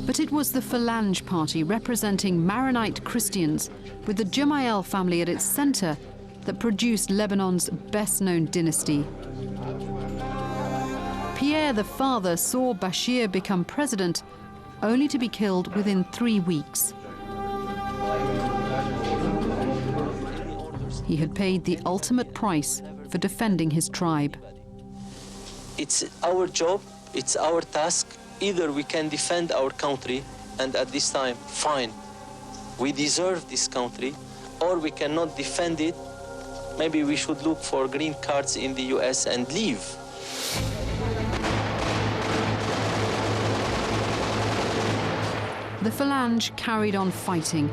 But it was the Phalange Party representing Maronite Christians, with the Gemayel family at its center, that produced Lebanon's best-known dynasty. Pierre the father saw Bashir become president, only to be killed within 3 weeks. He had paid the ultimate price for defending his tribe. It's our job, it's our task. Either we can defend our country, and at this time, fine, we deserve this country, or we cannot defend it. Maybe we should look for green cards in the US and leave. The Phalange carried on fighting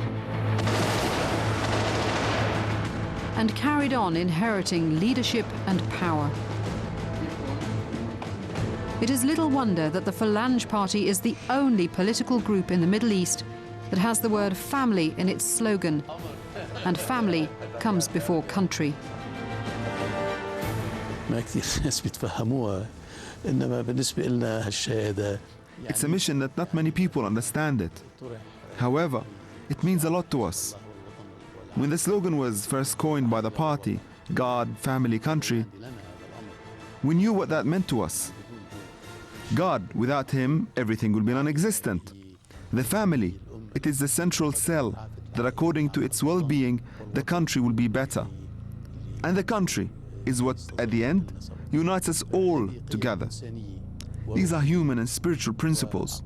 and carried on inheriting leadership and power. It is little wonder that the Phalange Party is the only political group in the Middle East that has the word family in its slogan, and family comes before country. It's a mission that not many people understand it. However, it means a lot to us. When the slogan was first coined by the party, God, family, country, we knew what that meant to us. God, without him, everything will be non-existent. The family, it is the central cell that according to its well-being, the country will be better. And the country is what, at the end, unites us all together. These are human and spiritual principles.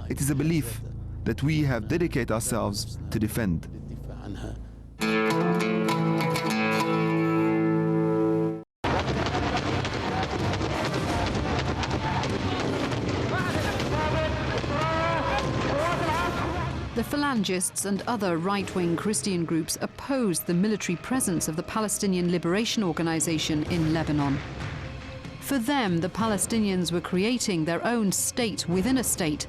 It is a belief that we have dedicated ourselves to defend. The Phalangists and other right-wing Christian groups opposed the military presence of the Palestinian Liberation Organization in Lebanon. For them, the Palestinians were creating their own state within a state,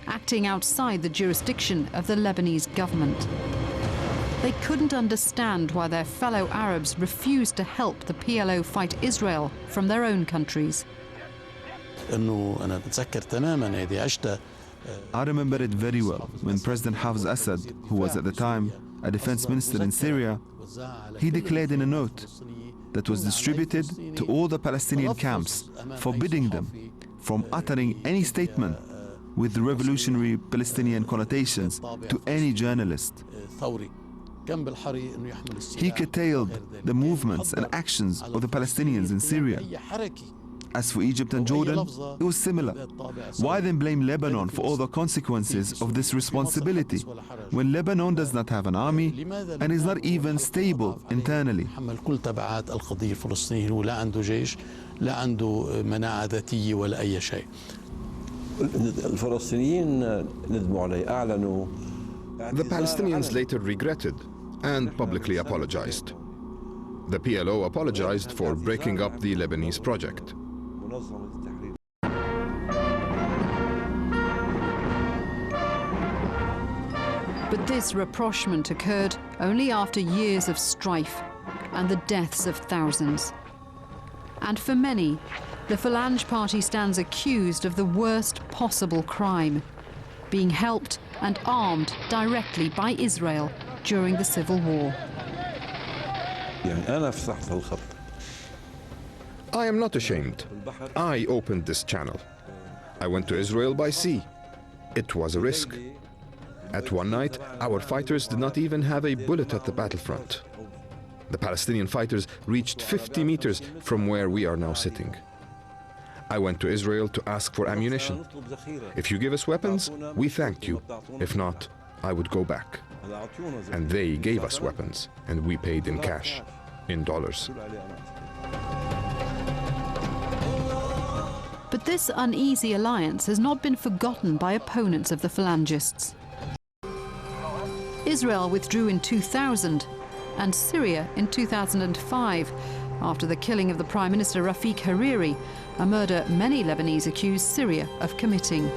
acting outside the jurisdiction of the Lebanese government. They couldn't understand why their fellow Arabs refused to help the PLO fight Israel from their own countries. I remember it very well when President Hafez Assad, who was at the time a defense minister in Syria, he declared in a note that was distributed to all the Palestinian camps, forbidding them from uttering any statement with the revolutionary Palestinian connotations to any journalist. He curtailed the movements and actions of the Palestinians in Syria. As for Egypt and Jordan, it was similar. Why then blame Lebanon for all the consequences of this responsibility, when Lebanon does not have an army and is not even stable internally? The Palestinians later regretted and publicly apologized. The PLO apologized for breaking up the Lebanese project. But this rapprochement occurred only after years of strife and the deaths of thousands. And for many, the Phalange Party stands accused of the worst possible crime, being helped and armed directly by Israel during the Civil War. I am not ashamed. I opened this channel. I went to Israel by sea. It was a risk. At one night, our fighters did not even have a bullet at the battlefront. The Palestinian fighters reached 50 meters from where we are now sitting. I went to Israel to ask for ammunition. If you give us weapons, we thanked you. If not, I would go back. And they gave us weapons, and we paid in cash, in dollars. But this uneasy alliance has not been forgotten by opponents of the Phalangists. Israel withdrew in 2000 and Syria in 2005 after the killing of the Prime Minister Rafik Hariri, a murder many Lebanese accuse Syria of committing.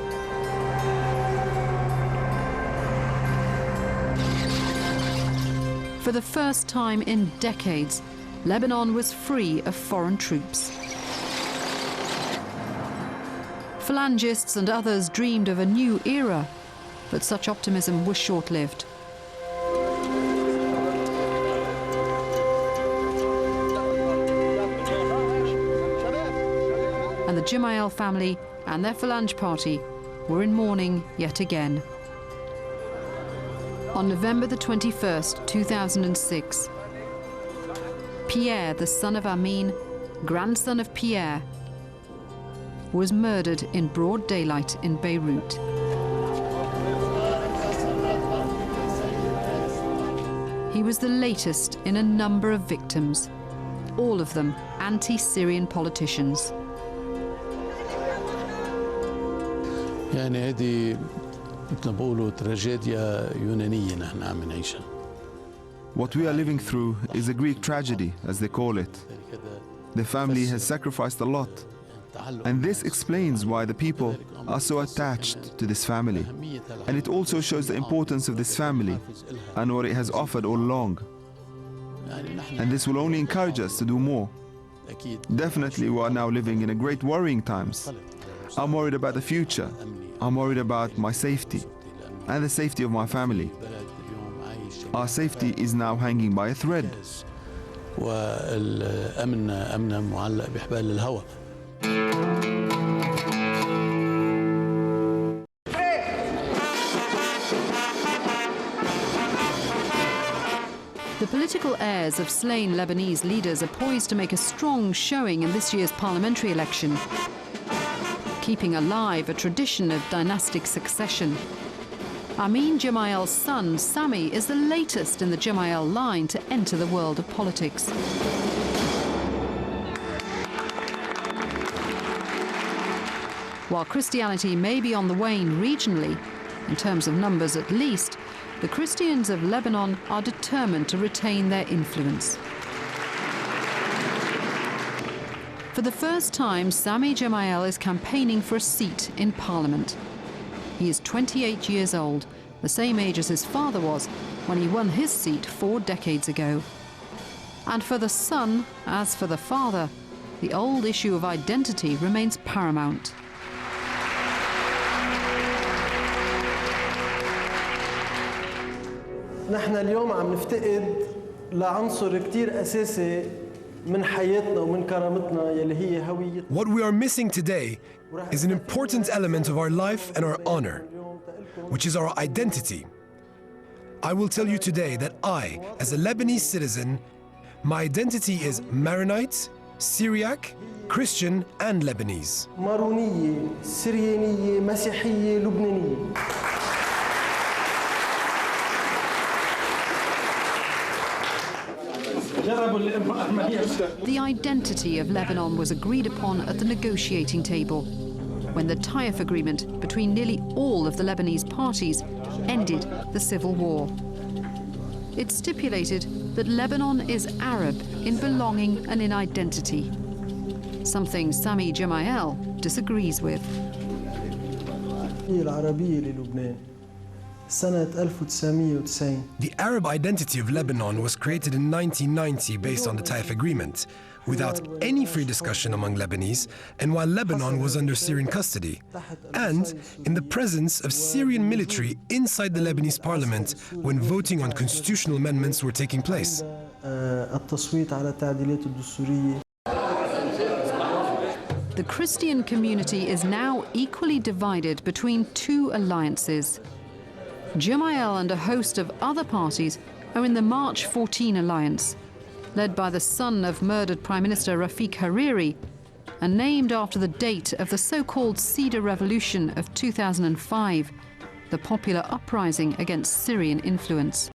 For the first time in decades, Lebanon was free of foreign troops. Phalangists and others dreamed of a new era, But such optimism was short-lived. And the Gemayel family and their Phalange party were in mourning yet again. On November the 21st, 2006, Pierre, the son of Amin, grandson of Pierre, was murdered in broad daylight in Beirut. He was the latest in a number of victims, all of them anti-Syrian politicians. يعني هذه مثل ما بقولوا تراجيديا يونانية نحن عم نعيشها. What we are living through is a Greek tragedy, as they call it. The family has sacrificed a lot, and this explains why the people are so attached to this family. And it also shows the importance of this family and what it has offered all along. And this will only encourage us to do more. Definitely, we are now living in a great worrying times. I'm worried about the future. I'm worried about my safety and the safety of my family. Our safety is now hanging by a thread. والأمن أمنا معلق بحبال الهواء. The political heirs of slain Lebanese leaders are poised to make a strong showing in this year's parliamentary election, keeping alive a tradition of dynastic succession. Amin Gemayel's son, Sami, is the latest in the Gemayel line to enter the world of politics. While Christianity may be on the wane regionally, in terms of numbers at least, the Christians of Lebanon are determined to retain their influence. For the first time, Sami Gemayel is campaigning for a seat in parliament. He is 28 years old, the same age as his father was when he won his seat 4 decades ago. And for the son, as for the father, the old issue of identity remains paramount. نحن اليوم عم نفتقد لعنصر كتير أساسي من حياتنا ومن كرامتنا يلي هي هويتنا. What we are missing today is an important element of our life and our honor, which is our identity. I will tell you today that I, as a Lebanese citizen, my identity is Maronite, Syriac, Christian, and Lebanese. مارونية، سريانية، مسيحية، لبنانية. The identity of Lebanon was agreed upon at the negotiating table, when the Taif agreement between nearly all of the Lebanese parties ended the civil war. It stipulated that Lebanon is Arab in belonging and in identity, something Sami Gemayel disagrees with. العربية للبنان سنة 1990. The Arab identity of Lebanon was created in 1990 based on the Taif Agreement, without any free discussion among Lebanese, and while Lebanon was under Syrian custody, and in the presence of Syrian military inside the Lebanese parliament when voting on constitutional amendments were taking place. التصويت على التعديلات الدستورية. The Christian community is now equally divided between 2 alliances. Gemayel and a host of other parties are in the March 14 alliance, led by the son of murdered Prime Minister Rafiq Hariri and named after the date of the so-called Cedar Revolution of 2005, the popular uprising against Syrian influence.